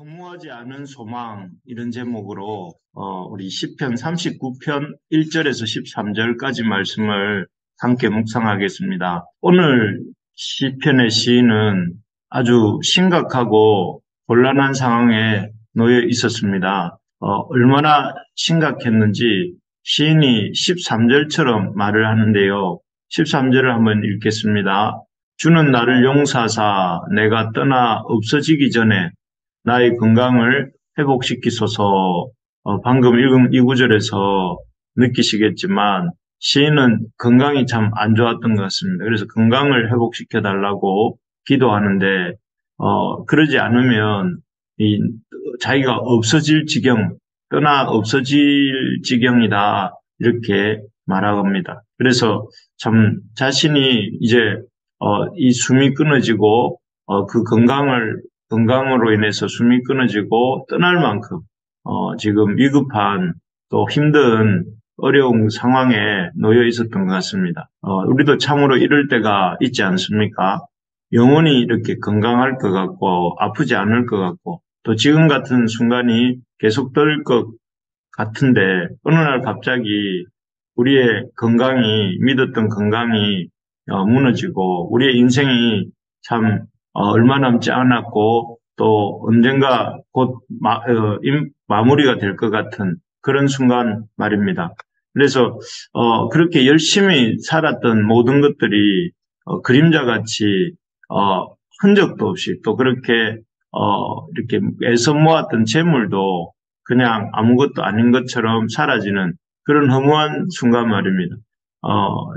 허무하지 않은 소망 이런 제목으로 우리 시편 39편 1절에서 13절까지 말씀을 함께 묵상하겠습니다. 오늘 시편의 시인은 아주 심각하고 곤란한 상황에 놓여 있었습니다. 얼마나 심각했는지 시인이 13절처럼 말을 하는데요. 13절을 한번 읽겠습니다. 주는 나를 용서하사 내가 떠나 없어지기 전에 나의 건강을 회복시키소서. 방금 읽은 이 구절에서 느끼시겠지만 시인은 건강이 참 안 좋았던 것 같습니다. 그래서 건강을 회복시켜달라고 기도하는데 그러지 않으면 자기가 없어질 지경, 떠나 없어질 지경이다 이렇게 말합니다. 그래서 참 자신이 이제 이 숨이 끊어지고 그 건강으로 인해서 숨이 끊어지고 떠날 만큼 지금 위급한 또 힘든 어려운 상황에 놓여 있었던 것 같습니다. 우리도 참으로 이럴 때가 있지 않습니까? 영원히 이렇게 건강할 것 같고 아프지 않을 것 같고 또 지금 같은 순간이 계속될 것 같은데 어느 날 갑자기 우리의 건강이 믿었던 건강이 무너지고 우리의 인생이 참 얼마 남지 않았고 또 언젠가 곧 마무리가 될 것 같은 그런 순간 말입니다. 그래서 그렇게 열심히 살았던 모든 것들이 그림자같이 흔적도 없이 또 그렇게 이렇게 애써 모았던 재물도 그냥 아무것도 아닌 것처럼 사라지는 그런 허무한 순간 말입니다.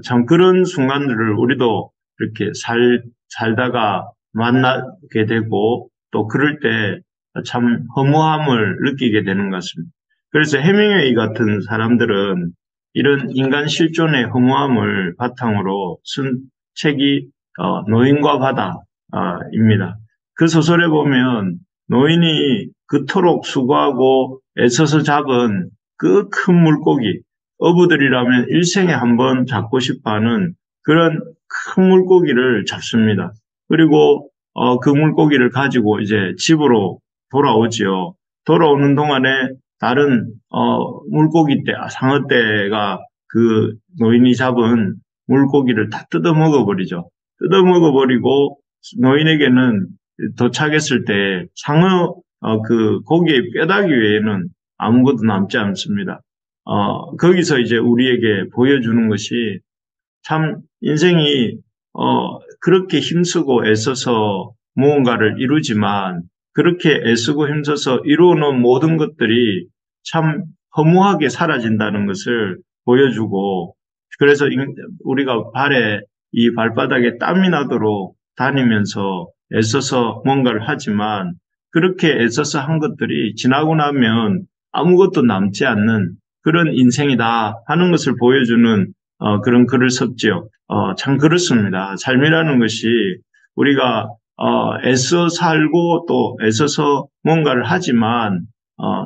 참 그런 순간들을 우리도 이렇게 살다가 만나게 되고 또 그럴 때 참 허무함을 느끼게 되는 것 같습니다. 그래서 해밍웨이 같은 사람들은 이런 인간 실존의 허무함을 바탕으로 쓴 책이 노인과 바다입니다. 그 소설에 보면 노인이 그토록 수고하고 애써서 잡은 그 큰 물고기, 어부들이라면 일생에 한 번 잡고 싶어하는 그런 큰 물고기를 잡습니다. 그리고 그 물고기를 가지고 이제 집으로 돌아오지요. 돌아오는 동안에 다른 물고기떼, 상어떼가 그 노인이 잡은 물고기를 다 뜯어 먹어버리죠. 뜯어 먹어버리고 노인에게는 도착했을 때 상어 그 고기의 뼈다귀 외에는 아무것도 남지 않습니다. 거기서 이제 우리에게 보여주는 것이 참 인생이 그렇게 힘쓰고 애써서 무언가를 이루지만 그렇게 애쓰고 힘써서 이루어놓은 모든 것들이 참 허무하게 사라진다는 것을 보여주고 그래서 우리가 이 발바닥에 땀이 나도록 다니면서 애써서 뭔가를 하지만 그렇게 애써서 한 것들이 지나고 나면 아무것도 남지 않는 그런 인생이다 하는 것을 보여주는 그런 글을 썼지요. 참 그렇습니다. 삶이라는 것이 우리가 애써 살고 또 애써서 뭔가를 하지만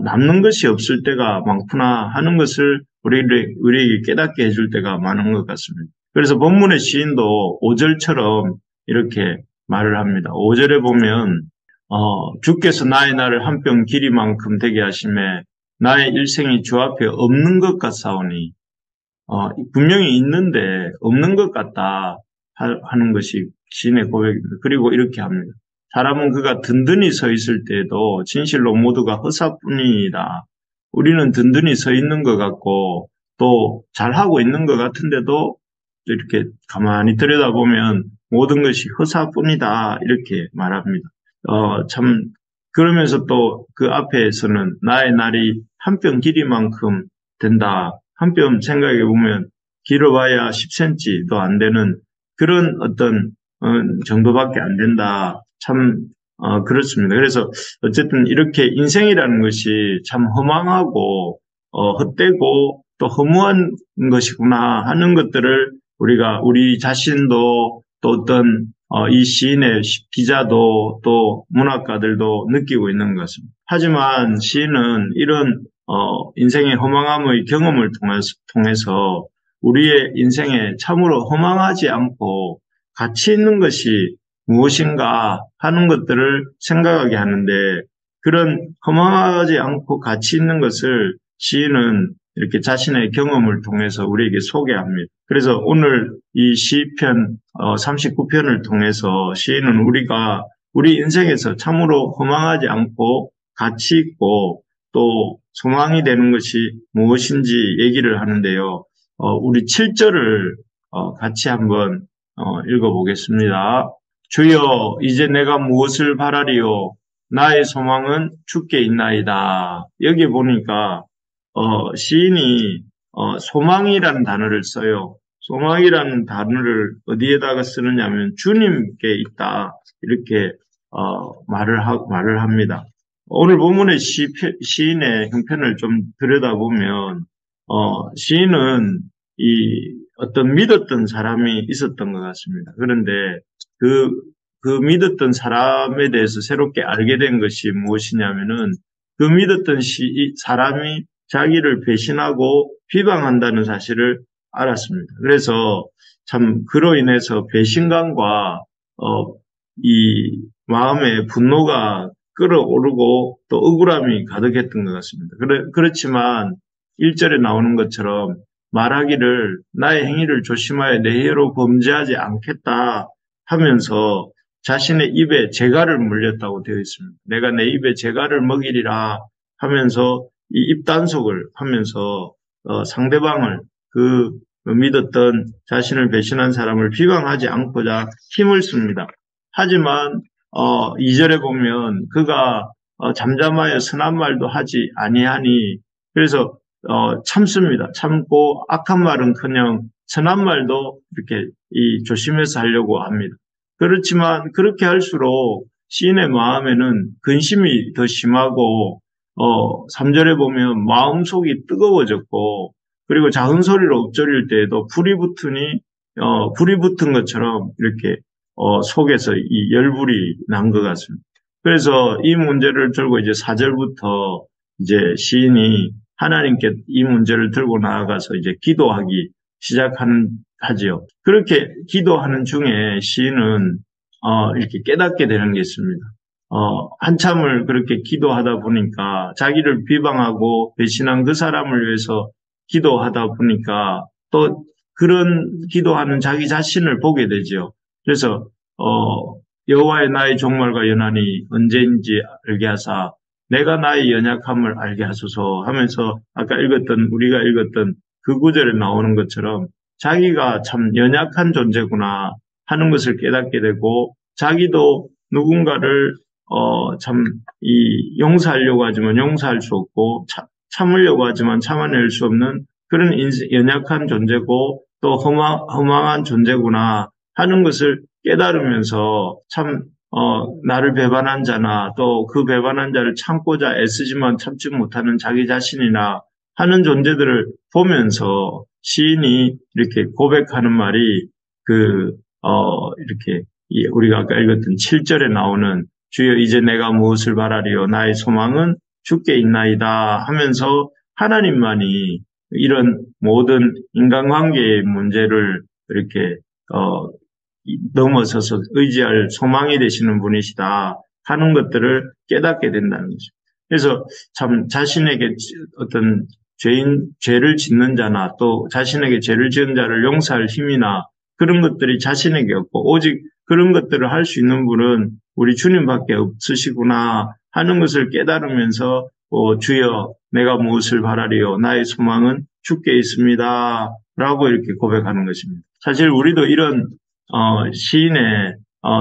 남는 것이 없을 때가 많구나 하는 것을 우리에게 깨닫게 해줄 때가 많은 것 같습니다. 그래서 본문의 시인도 5절처럼 이렇게 말을 합니다. 5절에 보면 주께서 나의 날을 한 뼘 길이만큼 되게 하심에 나의 일생이 주 앞에 없는 것 같사오니 분명히 있는데 없는 것 같다 하는 것이 시인의 고백입니다. 그리고 이렇게 합니다. 사람은 그가 든든히 서 있을 때에도 진실로 모두가 허사뿐이다. 우리는 든든히 서 있는 것 같고 또 잘하고 있는 것 같은데도 이렇게 가만히 들여다보면 모든 것이 허사뿐이다 이렇게 말합니다. 참 그러면서 또 그 앞에서는 나의 날이 한 뼘 길이만큼 된다. 한 뼘 생각해 보면 길어봐야 10cm도 안 되는 그런 어떤 정도밖에 안 된다. 참 그렇습니다. 그래서 어쨌든 이렇게 인생이라는 것이 참 허망하고 헛되고 또 허무한 것이구나 하는 것들을 우리가 우리 자신도 또 어떤 이 시인의 기자도 또 문학가들도 느끼고 있는 것 같습니다. 하지만 시인은 이런 인생의 허망함의 경험을 통해서 우리의 인생에 참으로 허망하지 않고 가치 있는 것이 무엇인가 하는 것들을 생각하게 하는데 그런 허망하지 않고 가치 있는 것을 시인은 이렇게 자신의 경험을 통해서 우리에게 소개합니다. 그래서 오늘 이 시편 39편을 통해서 시인은 우리 인생에서 참으로 허망하지 않고 가치 있고 또 소망이 되는 것이 무엇인지 얘기를 하는데요. 우리 7절을 같이 한번 읽어보겠습니다. 주여 이제 내가 무엇을 바라리요? 나의 소망은 주께 있나이다. 여기 보니까 시인이 소망이라는 단어를 써요. 소망이라는 단어를 어디에다가 쓰느냐면 주님께 있다. 이렇게 말을 합니다. 오늘 본문의 시인의 형편을 좀 들여다보면 시인은 이 어떤 믿었던 사람이 있었던 것 같습니다. 그런데 그 믿었던 사람에 대해서 새롭게 알게 된 것이 무엇이냐면은 그 믿었던 사람이 자기를 배신하고 비방한다는 사실을 알았습니다. 그래서 참 그로 인해서 배신감과 이 마음의 분노가 끌어오르고 또 억울함이 가득했던 것 같습니다. 그렇지만 1절에 나오는 것처럼 말하기를 나의 행위를 조심하여 내 혀로 범죄하지 않겠다 하면서 자신의 입에 재갈을 물렸다고 되어 있습니다. 내가 내 입에 재갈을 먹이리라 하면서 이 입단속을 하면서 상대방을 그 믿었던 자신을 배신한 사람을 비방하지 않고자 힘을 씁니다. 하지만 2절에 보면 그가 잠잠하여 선한 말도 하지 아니하니 그래서 참습니다. 참고 악한 말은커녕 선한 말도 이렇게 조심해서 하려고 합니다. 그렇지만 그렇게 할수록 시인의 마음에는 근심이 더 심하고 3절에 보면 마음속이 뜨거워졌고 그리고 작은 소리로 엎조릴 때에도 불이 붙은 것처럼 이렇게 속에서 이 열불이 난 것 같습니다. 그래서 이 문제를 들고 이제 4절부터 이제 시인이 하나님께 이 문제를 들고 나아가서 이제 기도하기 하지요. 그렇게 기도하는 중에 시인은 이렇게 깨닫게 되는 게 있습니다. 한참을 그렇게 기도하다 보니까 자기를 비방하고 배신한 그 사람을 위해서 기도하다 보니까 또 그런 기도하는 자기 자신을 보게 되죠. 그래서 여호와의 나의 종말과 연한이 언제인지 알게 하사 내가 나의 연약함을 알게 하소서 하면서 아까 우리가 읽었던 그 구절에 나오는 것처럼 자기가 참 연약한 존재구나 하는 것을 깨닫게 되고 자기도 누군가를 용서하려고 하지만 용서할 수 없고 참으려고 하지만 참아낼 수 없는 그런 연약한 존재고 또 허망한 존재구나 하는 것을 깨달으면서 참 나를 배반한 자나 또 그 배반한 자를 참고자 애쓰지만 참지 못하는 자기 자신이나 하는 존재들을 보면서 시인이 이렇게 고백하는 말이 이렇게 우리가 아까 읽었던 7절에 나오는 주여 이제 내가 무엇을 바라리요 나의 소망은 주께 있나이다 하면서 하나님만이 이런 모든 인간관계의 문제를 이렇게 넘어서서 의지할 소망이 되시는 분이시다 하는 것들을 깨닫게 된다는 거죠. 그래서 참 자신에게 어떤 죄를 짓는 자나 또 자신에게 죄를 지은 자를 용서할 힘이나 그런 것들이 자신에게 없고 오직 그런 것들을 할 수 있는 분은 우리 주님밖에 없으시구나 하는 것을 깨달으면서 주여 내가 무엇을 바라리요 나의 소망은 주께 있습니다 라고 이렇게 고백하는 것입니다. 사실 우리도 이런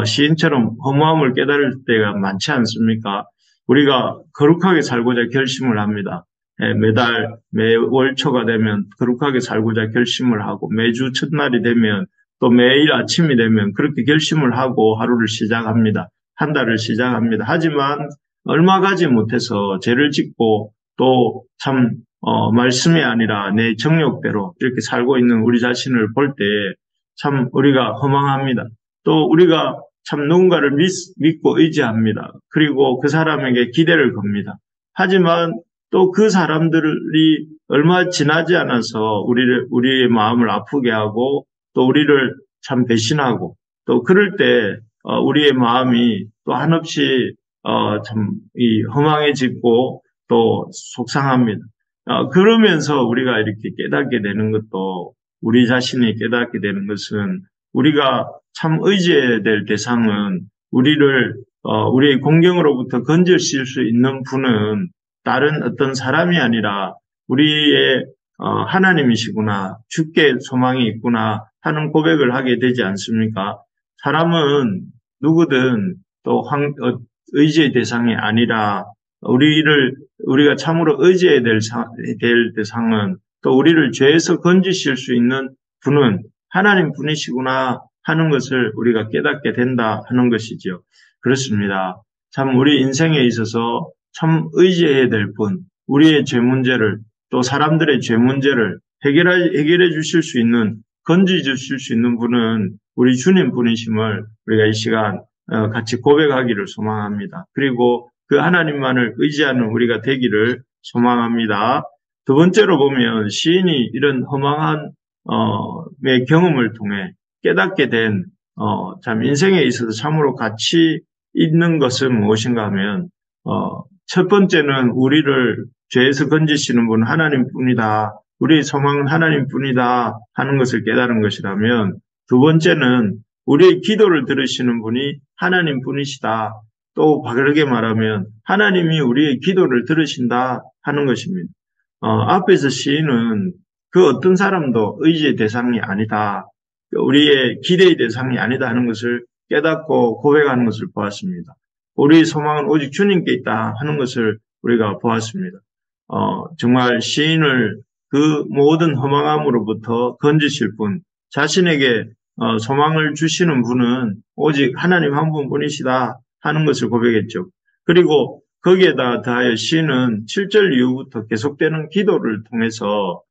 시인처럼 허무함을 깨달을 때가 많지 않습니까? 우리가 거룩하게 살고자 결심을 합니다. 매월 초가 되면 거룩하게 살고자 결심을 하고 매주 첫날이 되면 또 매일 아침이 되면 그렇게 결심을 하고 하루를 시작합니다. 한 달을 시작합니다. 하지만 얼마 가지 못해서 죄를 짓고 또 참 말씀이 아니라 내 정욕대로 이렇게 살고 있는 우리 자신을 볼 때 참 우리가 허망합니다. 또 우리가 참 누군가를 믿고 의지합니다. 그리고 그 사람에게 기대를 겁니다. 하지만 또 그 사람들이 얼마 지나지 않아서 우리의 마음을 아프게 하고 또 우리를 참 배신하고 또 그럴 때 우리의 마음이 또 한없이 참, 허망해지고 또 속상합니다. 그러면서 우리가 이렇게 깨닫게 되는 것도, 우리 자신이 깨닫게 되는 것은, 우리가 참 의지해야 될 대상은 우리의 공경으로부터 건져실 수 있는 분은 다른 어떤 사람이 아니라 우리의 하나님이시구나, 주께 소망이 있구나 하는 고백을 하게 되지 않습니까? 사람은 누구든 또 의지의 대상이 아니라 우리가 참으로 의지해야 될 대상은 또 우리를 죄에서 건지실 수 있는 분은 하나님 분이시구나 하는 것을 우리가 깨닫게 된다 하는 것이죠. 그렇습니다. 참 우리 인생에 있어서 참 의지해야 될 분, 우리의 죄 문제를 또 사람들의 죄 문제를 해결해 주실 수 있는, 건져 주실 수 있는 분은 우리 주님 분이심을 우리가 이 시간 같이 고백하기를 소망합니다. 그리고 그 하나님만을 의지하는 우리가 되기를 소망합니다. 두 번째로 보면 시인이 이런 허망한 경험을 통해 깨닫게 된 참 인생에 있어서 참으로 가치 있는 것은 무엇인가 하면 첫 번째는 우리를 죄에서 건지시는 분은 하나님뿐이다. 우리의 소망은 하나님뿐이다 하는 것을 깨달은 것이라면, 두 번째는 우리의 기도를 들으시는 분이 하나님뿐이시다. 또 바르게 말하면 하나님이 우리의 기도를 들으신다 하는 것입니다. 앞에서 시인은 그 어떤 사람도 의지의 대상이 아니다, 우리의 기대의 대상이 아니다 하는 것을 깨닫고 고백하는 것을 보았습니다. 우리의 소망은 오직 주님께 있다 하는 것을 우리가 보았습니다. 정말 시인을 그 모든 허망함으로부터 건지실 분, 자신에게 소망을 주시는 분은 오직 하나님 한 분뿐이시다 하는 것을 고백했죠. 그리고 거기에다 더하여 시인은 7절 이후부터 계속되는 기도를 통해서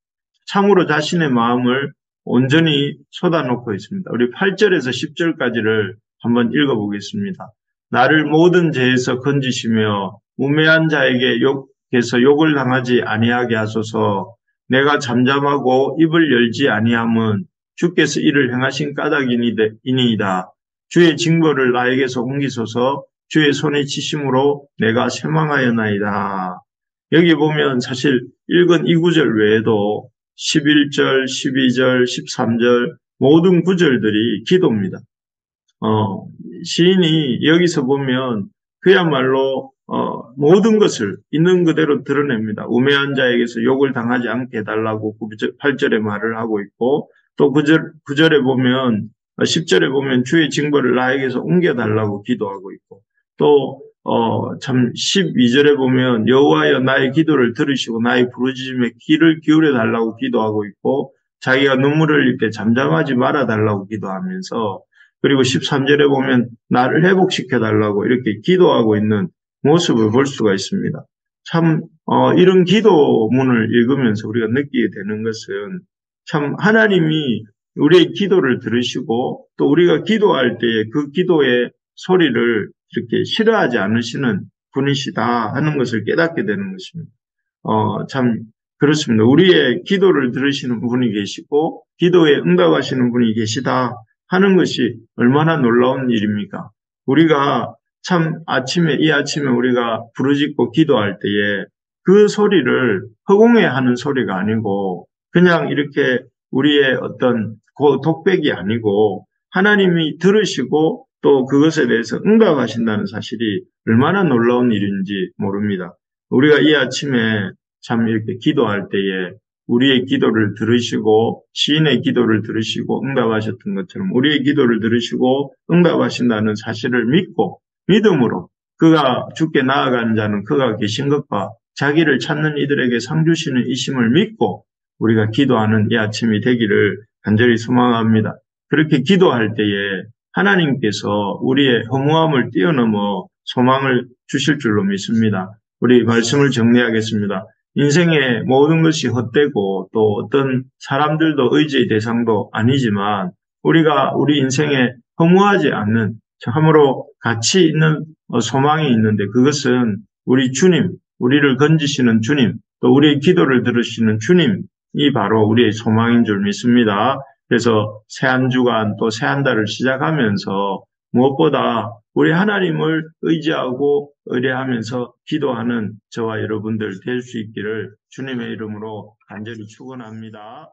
참으로 자신의 마음을 온전히 쏟아놓고 있습니다. 우리 8절에서 10절까지를 한번 읽어보겠습니다. 나를 모든 죄에서 건지시며 우매한 자에게서 욕을 당하지 아니하게 하소서. 내가 잠잠하고 입을 열지 아니함은 주께서 이를 행하신 까닭이니이다. 주의 징벌을 나에게서 옮기소서. 주의 손에 치심으로 내가 쇠망하였나이다. 여기 보면 사실 읽은 이 구절 외에도 11절, 12절, 13절 모든 구절들이 기도입니다. 시인이 여기서 보면 그야말로 모든 것을 있는 그대로 드러냅니다. 우매한 자에게서 욕을 당하지 않게 해달라고 8절에 말을 하고 있고, 또 9절에 보면 10절에 보면 주의 징벌을 나에게서 옮겨달라고 기도하고 있고, 또 참 12절에 보면 여호와여 나의 기도를 들으시고 나의 부르짖음에 귀를 기울여 달라고 기도하고 있고, 자기가 눈물을 흘릴 때 잠잠하지 말아 달라고 기도하면서, 그리고 13절에 보면 나를 회복시켜 달라고 이렇게 기도하고 있는 모습을 볼 수가 있습니다. 참 이런 기도문을 읽으면서 우리가 느끼게 되는 것은 참 하나님이 우리의 기도를 들으시고 또 우리가 기도할 때에 그 기도의 소리를 이렇게 싫어하지 않으시는 분이시다 하는 것을 깨닫게 되는 것입니다. 참 그렇습니다. 우리의 기도를 들으시는 분이 계시고 기도에 응답하시는 분이 계시다 하는 것이 얼마나 놀라운 일입니까? 우리가 참 이 아침에 우리가 부르짖고 기도할 때에 그 소리를 허공에 하는 소리가 아니고 그냥 이렇게 우리의 어떤 독백이 아니고 하나님이 들으시고 또 그것에 대해서 응답하신다는 사실이 얼마나 놀라운 일인지 모릅니다. 우리가 이 아침에 참 이렇게 기도할 때에 우리의 기도를 들으시고 시인의 기도를 들으시고 응답하셨던 것처럼 우리의 기도를 들으시고 응답하신다는 사실을 믿고 믿음으로 그가 주께 나아가는 자는 그가 계신 것과 자기를 찾는 이들에게 상 주시는 이심을 믿고 우리가 기도하는 이 아침이 되기를 간절히 소망합니다. 그렇게 기도할 때에 하나님께서 우리의 허무함을 뛰어넘어 소망을 주실 줄로 믿습니다. 우리 말씀을 정리하겠습니다. 인생의 모든 것이 헛되고 또 어떤 사람들도 의지의 대상도 아니지만 우리가 우리 인생에 허무하지 않는 참으로 가치 있는 소망이 있는데 그것은 우리 주님, 우리를 건지시는 주님, 또 우리의 기도를 들으시는 주님이 바로 우리의 소망인 줄 믿습니다. 그래서 새 한 주간 또 새 한 달을 시작하면서 무엇보다 우리 하나님을 의지하고 의뢰하면서 기도하는 저와 여러분들 될 수 있기를 주님의 이름으로 간절히 축원합니다.